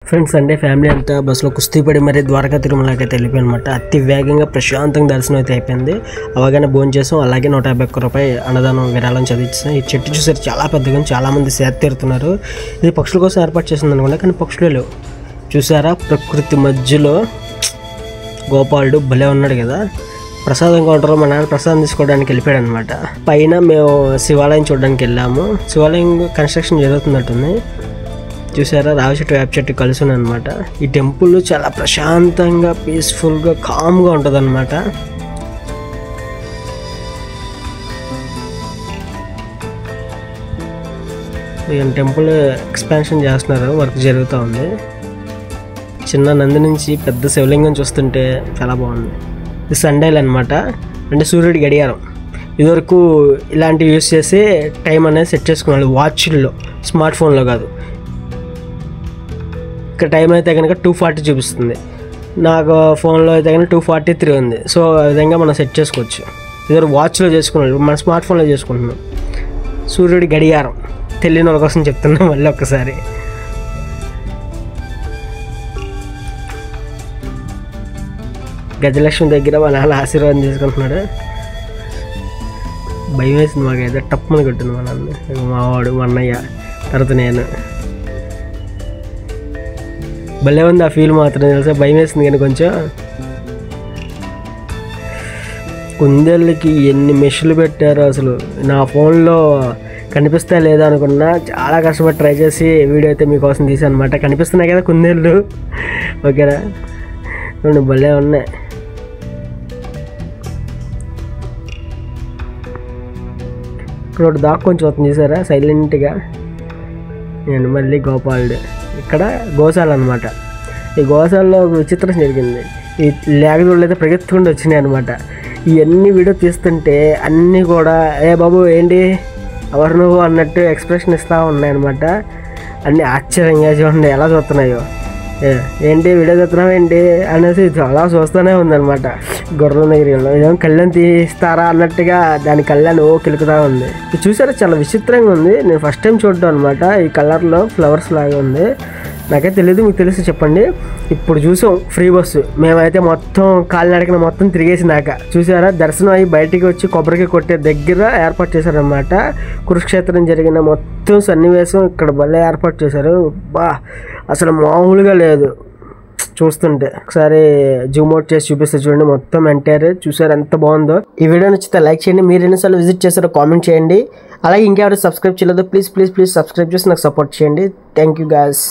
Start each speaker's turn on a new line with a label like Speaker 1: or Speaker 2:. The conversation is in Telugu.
Speaker 1: ఫ్రెండ్స్ సండే ఫ్యామిలీ అంతా బస్సులో కుస్తీ పడి మరి ద్వారకా తిరుమలకి అయితే వెళ్ళిపోయినమాట. అతి వేగంగా ప్రశాంతంగా దర్శనం అయితే అయిపోయింది. అవగానే భోజనం చేసాం. అలాగే 151 రూపాయలు అన్నదానం విరాళం చదివించాం. ఈ చెట్టు చూసారు చాలా పెద్దగా, చాలామంది సేద తీరుతున్నారు. ఇది పక్షుల కోసం ఏర్పాటు చేసింది అనుకోండి, కానీ పక్షులే లేవు. చూసారా ప్రకృతి మధ్యలో గోపాలుడు భలే ఉన్నాడు కదా. ప్రసాదం కౌంటర్లో మా నాన్న ప్రసాదం తీసుకోవడానికి వెళ్ళిపోయాడు అనమాట. పైన మేము శివాలయం చూడడానికి వెళ్ళాము. శివాలయం కన్స్ట్రక్షన్ జరుగుతున్నట్టుంది. చూసారా రావి చెట్టు వేప చెట్టు కలిసి అనమాట. ఈ టెంపుల్ చాలా ప్రశాంతంగా పీస్ఫుల్గా కామ్గా ఉంటుంది అనమాట. టెంపుల్ ఎక్స్పాన్షన్ చేస్తున్నారు, వర్క్ జరుగుతూ ఉంది. చిన్న నంది నుంచి పెద్ద శివలింగం చూస్తుంటే చాలా బాగుంది. ఇది సండేలు అనమాట, అంటే సూర్యుడి గడియారం. ఇదివరకు ఇలాంటివి యూస్ చేసి టైం అనేది సెట్ చేసుకున్నాడు వాచ్ల్లో, స్మార్ట్ ఫోన్లో కాదు. ఇక్కడ టైం అయితే కనుక 2:40 చూపిస్తుంది. నాకు ఫోన్లో అయితే కనుక 2:43 ఉంది. సో ఆ విధంగా మనం సెట్ చేసుకోవచ్చు. ఇదివరకు వాచ్లో చేసుకున్నాడు, మన స్మార్ట్ ఫోన్లో చేసుకుంటున్నాం. సూర్యుడి గడియారం తెలియని వాళ్ళ కోసం చెప్తున్నాం మళ్ళీ ఒక్కసారి. గజలక్ష్మి దగ్గర మా నాన్న ఆశీర్వాదం చేసుకుంటున్నాడు. భయం వేసింది మాకైతే, టప్పుని కొట్టింది మా నాన్న, మావాడు, మా అన్నయ్య, తర్వాత నేను. భలే ఉంది ఆ ఫీల్ మాత్రం తెలుసా. భయం వేసింది కానీ కొంచెం. కుందేళ్ళకి ఎన్ని మెషిన్లు పెట్టారో అసలు నా ఫోన్లో కనిపిస్తా లేదా అనుకున్నా. చాలా కష్టపడి ట్రై చేసి వీడియో అయితే మీకోసం తీసాను అనమాట. కనిపిస్తున్నాయి కదా కుందేళ్ళు, ఓకేనా. భలే ఉన్నాయి. ఇక్కడ ఒకటి దాక్కొని చూస్తుంది చూసారా సైలెంట్గా. నేను మళ్ళీ గోపాలుడు. ఇక్కడ గోశాల అనమాట. ఈ గోశాలలో విచిత్రం జరిగింది. ఈ లేగదోళ్ళు అయితే పరిగెత్తుకుంటూ వచ్చినాయి అనమాట. ఇవన్నీ వీడియో తీస్తుంటే అన్నీ కూడా ఏ బాబు ఏంటి ఎవరు నువ్వు అన్నట్టు ఎక్స్ప్రెషన్ ఇస్తూ ఉన్నాయన్నమాట. అన్నీ ఆశ్చర్యంగా చూడండి ఎలా చూస్తున్నాయో. ఏంటి వీడియో చూస్తున్నావు ఏంటి అనేసి అలా చూస్తూనే ఉందన్నమాట. గొర్రెల దగ్గర ఏమో కళ్యాణ్ తీస్తారా అన్నట్టుగా దాని కళ్యాణ్ కిలుకుతూ ఉంది. ఇది చూసారా చాలా విచిత్రంగా ఉంది. నేను ఫస్ట్ టైం చూడడం అనమాట. ఈ కలర్లో ఫ్లవర్స్ లాగా ఉంది. నాకైతే తెలియదు, మీకు తెలిసి చెప్పండి. ఇప్పుడు చూసాం ఫ్రీ బస్సు. మేమైతే మొత్తం కాలినడకన మొత్తం తిరిగేసినాక చూసారా దర్శనం అయ్యి బయటికి వచ్చి కొబ్బరికి కొట్టే దగ్గర ఏర్పాటు చేశారనమాట. కురుక్షేత్రం జరిగిన మొత్తం సన్నివేశం ఇక్కడ భలే ఏర్పాటు చేశారు. అసలు మామూలుగా లేదు చూస్తుంటే. ఒకసారి జూమ్ అవుట్ చేసి చూపిస్తే చూడండి మొత్తం ఎంటైర్. చూసారు ఎంత బాగుందో. ఈ వీడియో నచ్చితే లైక్ చేయండి. మీరు ఎన్నిసార్లు విజిట్ చేశారో కామెంట్ చేయండి. అలాగే ఇంకెవరు సబ్స్క్రైబ్ చేయలేదు ప్లీజ్ సబ్స్క్రైబ్ చేసి నాకు సపోర్ట్ చేయండి. Thank you guys.